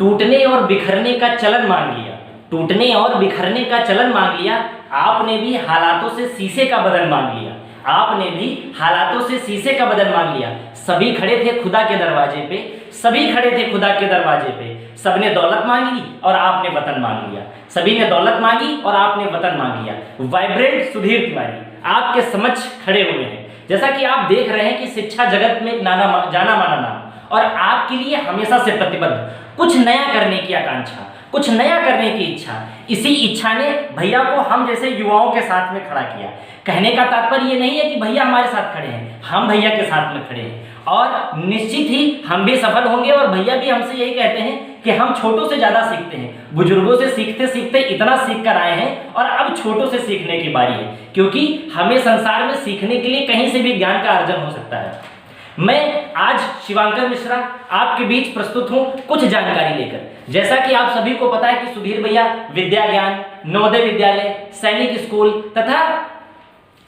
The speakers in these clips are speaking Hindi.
टूटने और बिखरने का चलन मांग लिया, टूटने और बिखरने का चलन मांग लिया। आपने भी हालातों से शीशे का बदन मांग लिया, आपने भी हालातों से शीशे का बदन मांग लिया। सभी खड़े थे खुदा के दरवाजे पे, सभी खड़े थे खुदा के दरवाजे पे। सबने दौलत मांगी और आपने वतन मांग लिया, सभी ने दौलत मांगी और आपने वतन मांग लिया। वाइब्रेंट सुधीर तिवारी आपके समक्ष खड़े हुए हैं। जैसा कि आप देख रहे हैं कि शिक्षा जगत में एक जाना माना नाम, और आपके लिए हमेशा से प्रतिबद्ध, कुछ नया करने की आकांक्षा, कुछ नया करने की इच्छा। इसी इच्छा ने भैया को हम जैसे युवाओं के साथ में खड़ा किया। कहने का तात्पर्य ये नहीं है कि भैया हमारे साथ खड़े हैं, हम भैया के साथ में खड़े हैं और निश्चित ही हम भी सफल होंगे। और भैया भी हमसे यही कहते हैं कि हम छोटों से ज्यादा सीखते हैं, बुजुर्गों से सीखते सीखते इतना सीख कर आए हैं और अब छोटों से सीखने की बारी है, क्योंकि हमें संसार में सीखने के लिए कहीं से भी ज्ञान का अर्जन हो सकता है। मैं आज शिवांकर मिश्रा आपके बीच प्रस्तुत हूं कुछ जानकारी लेकर। जैसा कि आप सभी को पता है कि सुधीर भैया विद्या ज्ञान, नवोदय विद्यालय, सैनिक स्कूल तथा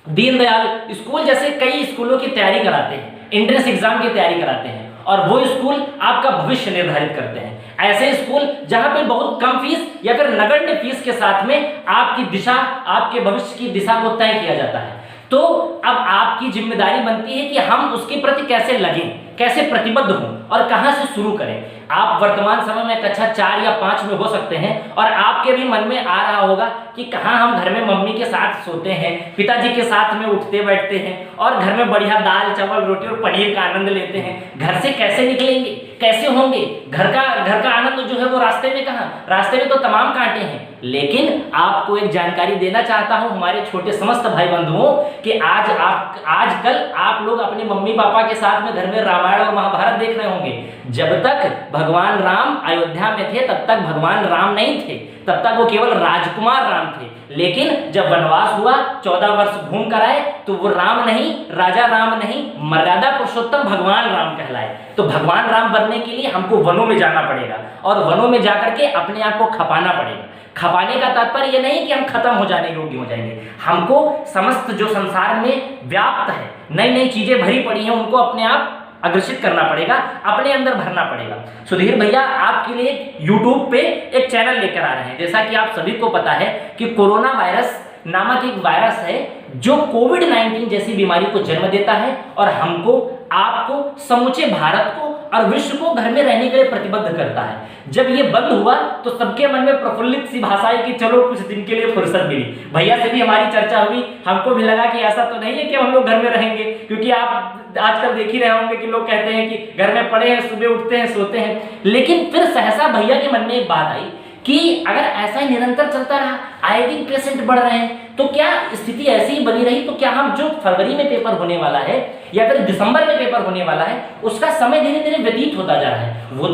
दीनदयाल स्कूल जैसे कई स्कूलों की तैयारी कराते हैं, एंट्रेंस एग्जाम की तैयारी कराते हैं, और वो स्कूल आपका भविष्य निर्धारित करते हैं। ऐसे स्कूल जहां पे बहुत कम फीस या फिर नगण्य फीस के साथ में आपकी दिशा, आपके भविष्य की दिशा को तय किया जाता है। तो अब आपकी जिम्मेदारी बनती है कि हम उसके प्रति कैसे लगें, कैसे प्रतिबद्ध हों और कहां से शुरू करें। आप वर्तमान समय में कक्षा 4 या 5 में हो सकते हैं और आपके भी मन में आ रहा होगा कि कहां हम घर में मम्मी के साथ सोते हैं, पिताजी के साथ में उठते बैठते हैं और घर में बढ़िया दाल चावल रोटी और पनीर का आनंद लेते हैं। घर से कैसे निकलेंगे, कैसे होंगे? घर का आनंद जो है वो रास्ते में कहाँ? रास्ते में तो तमाम कांटे हैं। लेकिन आपको एक जानकारी देना चाहता हूं हमारे छोटे समस्त भाई बंधुओं कि आजकल आप लोग अपने मम्मी पापा के साथ में घर में रामायण और महाभारत देख रहे होंगे। जब तक भगवान राम अयोध्या में थे तब तक भगवान राम नहीं थे, तब तक वो केवल राजकुमार राम थे। लेकिन जब वनवास हुआ, 14 वर्ष घूम कर आए, तो वो राम नहीं, राजा राम नहीं, मर्यादा पुरुषोत्तम भगवान राम कहलाए। तो भगवान राम बनने के लिए हमको वनों में जाना पड़ेगा और वनों में जाकर के अपने आप को खपाना पड़ेगा। खपाने का तात्पर्य ये नहीं कि हम खत्म हो जाने योग्य हो जाएंगे। हमको समस्त जो संसार में व्याप्त है, नई नई चीजें भरी पड़ी हैं, उनको अपने आप अग्रसित करना पड़ेगा, अपने अंदर भरना पड़ेगा। सुधीर भैया आपके लिए YouTube पे एक चैनल लेकर आ रहे हैं। जैसा कि आप सभी को पता है कि कोरोना वायरस नामक एक वायरस है जो कोविड-19 जैसी बीमारी को जन्म देता है और हमको, आपको, समूचे भारत को और विश्व को घर में रहने के लिए प्रतिबद्ध करता है। जब ये बंद हुआ तो सबके मन में प्रफुल्लित सी भाषा है कि चलो कुछ दिन के लिए फुर्सत मिली। भैया से भी हमारी चर्चा हुई, हमको भी लगा कि ऐसा तो नहीं है कि हम लोग घर में रहेंगे, क्योंकि आप आजकल देख ही रहे होंगे कि लोग कहते हैं कि घर में पड़े हैं, सुबह उठते हैं, सोते हैं। लेकिन फिर सहसा भैया के मन में एक बात आई कि अगर ऐसा ही निरंतर चलता रहा, आए दिन पेशेंट बढ़ रहे हैं, तो क्या स्थिति ऐसी ही बनी रही तो क्या हम जो फरवरी में पेपर होने वाला है या फिर दिसंबर में पेपर होने वाला है, उसका समय धीरे धीरे व्यतीत होता जा रहा है। वो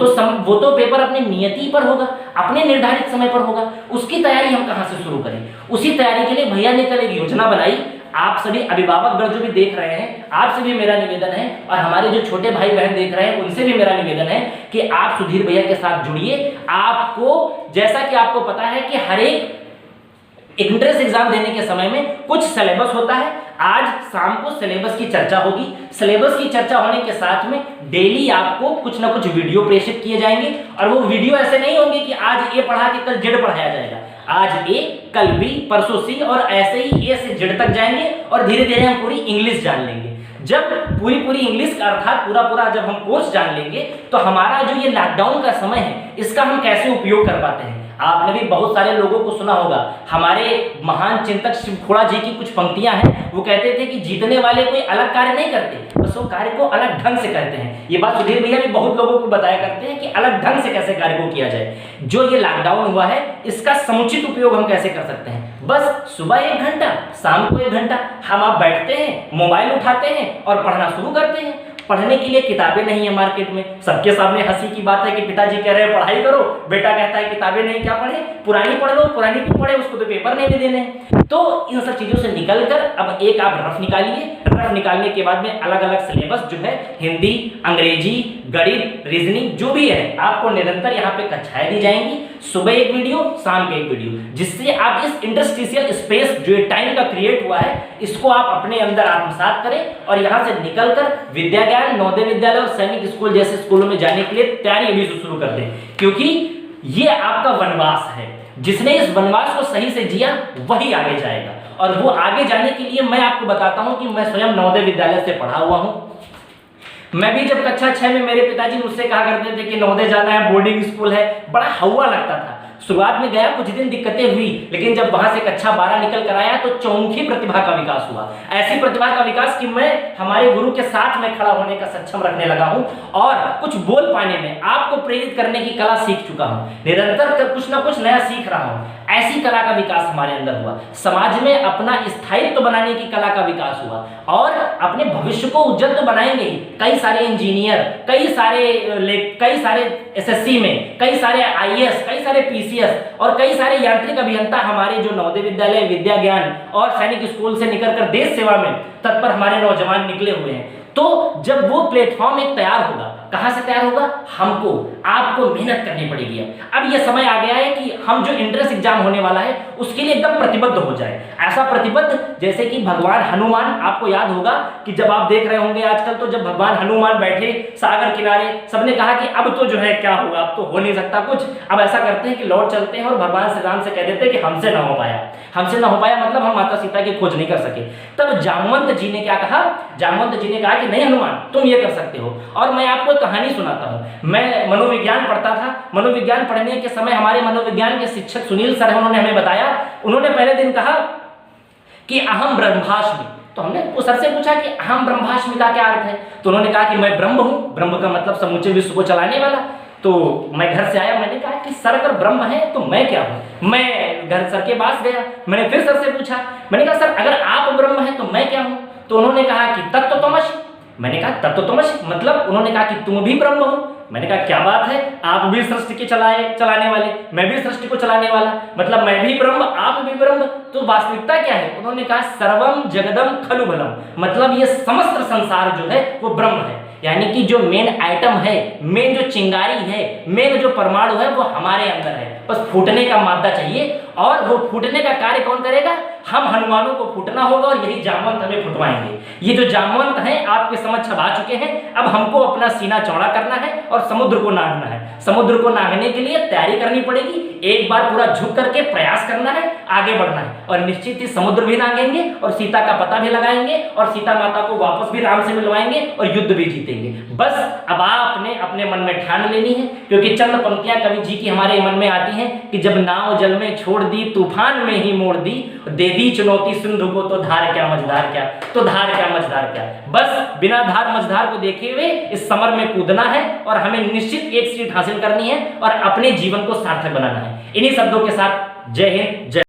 तो पेपर अपनी नियति पर होगा, अपने निर्धारित समय पर होगा। उसकी तैयारी हम कहां से शुरू करें? उसी तैयारी के लिए भैया ने कल एक योजना बनाई। आप सभी अभिभावकगण जो भी देख रहे हैं, आपसे भी मेरा निवेदन है और हमारे जो छोटे भाई बहन देख रहे हैं उनसे भी मेरा निवेदन है कि आप सुधीर भैया के साथ जुड़िए। आपको, जैसा कि आपको पता है कि हर एक एंट्रेंस एग्जाम देने के समय में कुछ सिलेबस होता है। आज शाम को सिलेबस की चर्चा होगी। सिलेबस की चर्चा होने के साथ में डेली आपको कुछ ना कुछ वीडियो प्रेषित किए जाएंगे और वो वीडियो ऐसे नहीं होंगे कि आज ए पढ़ा के कल जेड पढ़ाया जाएगा। आज ए, कल बी, परसों सी और ऐसे ही ए से जेड तक जाएंगे और धीरे धीरे हम पूरी इंग्लिश जान लेंगे। जब पूरी इंग्लिश का अर्थात पूरा जब हम कोर्स जान लेंगे तो हमारा जो ये लॉकडाउन का समय है इसका हम कैसे उपयोग कर पाते हैं। आपने भी बहुत सारे लोगों को सुना होगा, हमारे महान चिंतक शिवखोड़ा जी की कुछ पंक्तियां हैं। वो कहते थे कि जीतने वाले कोई अलग कार्य नहीं करते, बस वो कार्य को अलग ढंग से करते हैं। ये बात सुधीर भैया भी बहुत लोगों को बताया करते हैं कि अलग ढंग से कैसे कार्य को किया जाए। जो ये लॉकडाउन हुआ है इसका समुचित उपयोग हम कैसे कर सकते हैं? बस सुबह 1 घंटा, शाम को 1 घंटा हम आप बैठते हैं, मोबाइल उठाते हैं और पढ़ना शुरू करते हैं। पढ़ने के लिए किताबें नहीं है मार्केट में। सबके सामने हंसी की बात है कि पिताजी कह रहे हैं पढ़ाई करो, बेटा कहता है किताबें नहीं, क्या पढ़े, पुरानी पढ़ लो। पुरानी क्यों पढ़े, उसको तो पेपर नहीं देने हैं। तो इन सब चीजों से निकलकर अब एक आप रफ निकालिए। रफ निकालने के बाद में अलग अलग सिलेबस जो है, हिंदी, अंग्रेजी, गणित, रीजनिंग जो भी है, आपको निरंतर यहाँ पे कक्षाएं दी जाएंगी। सुबह एक वीडियो, शाम के एक वीडियो, जिससे आप इस इंटरस्टिशियल स्पेस जो टाइम का क्रिएट हुआ है इसको आप अपने अंदर आत्मसात करें और यहाँ से निकलकर विद्या ज्ञान, नवोदय विद्यालय और सैनिक स्कूल जैसे स्कूलों में जाने के लिए तैयारी अभी से शुरू कर दें। क्योंकि ये आपका वनवास है। जिसने इस वनवास को सही से जिया वही आगे जाएगा। और वो आगे जाने के लिए मैं आपको बताता हूं कि मैं स्वयं नवोदय विद्यालय से पढ़ा हुआ हूं। मैं भी जब कक्षा 6 में मेरे पिताजी मुझसे कहा करते थे कि नवोदय जाना है, बोर्डिंग स्कूल है, बड़ा हवा लगता था। शुरुआत में गया, कुछ दिन दिक्कतें हुई, लेकिन जब वहां से कक्षा 12 निकल कर आया तो चौमुखी प्रतिभा का विकास हुआ। ऐसी प्रतिभा का विकास कि मैं हमारे गुरु के साथ में खड़ा होने का सक्षम रखने लगा हूं और कुछ बोल पाने में, आपको प्रेरित करने की कला सीख चुका हूं। निरंतर कुछ ना कुछ नया सीख रहा हूं। ऐसी कला का विकास हमारे अंदर हुआ। समाज में अपना स्थायित्व बनाने की कला का विकास हुआ और अपने भविष्य को उज्जवल तो बनाएंगे ही। कई सारे इंजीनियर, कई सारे एसएससी में, कई सारे आईएएस, कई सारे पीसीएस और कई सारे यांत्रिक अभियंता हमारे जो नवोदय विद्यालय, विद्या ज्ञान और सैनिक स्कूल से निकलकर देश सेवा में तत्पर हमारे नौजवान निकले हुए हैं। तो जब वो प्लेटफॉर्म एक तैयार होगा, कहां से तैयार होगा? हमको, आपको मेहनत करनी पड़ेगी। अब ये समय आ गया है कि हम जो एंट्रेंस एग्जाम होने वाला है उसके लिए एकदम प्रतिबद्ध हो जाए। ऐसा प्रतिबद्ध जैसे कि भगवान हनुमान, आपको याद होगा कि जब आप देख रहे होंगे आजकल, तो जब भगवान हनुमान बैठे सागर किनारे, सबने कहा कि अब तो जो है क्या होगा, अब तो हो नहीं सकता कुछ। अब ऐसा करते हैं कि लौट चलते हैं और भगवान श्री राम से कह देते हैं कि हमसे ना हो पाया। हमसे ना हो पाया मतलब हम माता सीता की खोज नहीं कर सके। तब जामवंत जी ने क्या कहा? जामवंत जी ने कहा कि नहीं हनुमान, तुम ये कर सकते हो। और मैं आपको कहानी सुनाता हूं। मैं मनोविज्ञान पढ़ता था। मनोविज्ञान पढ़ने के समय हमारे मनोविज्ञान के शिक्षक सुनील सर, उन्होंने हमें बताया, उन्होंने पहले दिन कहा कि अहम ब्रह्मास्मि। तो हमने उस सर से पूछा कि अहम ब्रह्मास्मि का क्या अर्थ है? तो उन्होंने कहा कि मैं ब्रह्म हूं। ब्रह्म का मतलब समूचे विश्व को चलाने वाला। तो मैं घर से आया, मैंने कहा कि सर अगर ब्रह्म है तो मैं क्या हूं? मैं घर सर के पास गया, मैंने फिर सर से पूछा, मैंने कहा सर अगर आप ब्रह्म हैं तो मैं क्या हूं? तो उन्होंने कहा कि तत्त्वमसि। मैंने कहा तत्त्वमसि मतलब? उन्होंने कहा कि तुम भी ब्रह्म हो। मैंने कहा क्या बात है, आप भी सृष्टि के चलाने वाले, मैं भी सृष्टि को चलाने वाला, मतलब मैं भी ब्रह्म, आप भी ब्रह्म, तो वास्तविकता क्या है? उन्होंने कहा सर्वम जगदम खलु बलम, मतलब ये समस्त संसार जो है वो ब्रह्म है। यानी कि जो मेन आइटम है, मेन जो चिंगारी है, मेन जो परमाणु है वो हमारे अंदर है, बस फूटने का मादा चाहिए। और वो फूटने का कार्य कौन करेगा? हम हनुमानों को फूटना होगा और यही जामवंत हमें फुटवाएंगे। ये जो जामवंत हैं आपके समक्ष अब आ चुके हैं। अब हमको अपना सीना चौड़ा करना है और समुद्र को नागना है। समुद्र को नागने के लिए तैयारी करनी पड़ेगी। एक बार पूरा झुक करके प्रयास करना है, आगे बढ़ना है और निश्चित ही समुद्र भी नागेंगे और सीता का पता भी लगाएंगे और सीता माता को वापस भी राम से मिलवाएंगे और युद्ध भी जीतेंगे। बस अब आपने अपने मन में ठान लेनी है, क्योंकि चंद पंक्तियां कवि जी की हमारे मन में आती हैं कि जब नाव जल में छोड़ दी, तूफान में ही मोड़ दी, दे दी चुनौती सिंधु को, तो धार क्या मझधार क्या, तो धार क्या मझधार क्या। बस बिना धार मझधार को देखे हुए इस समर में कूदना है और हमें निश्चित एक सीट हासिल करनी है और अपने जीवन को सार्थक बनाना है। इन्हीं शब्दों के साथ जय हिंद, जय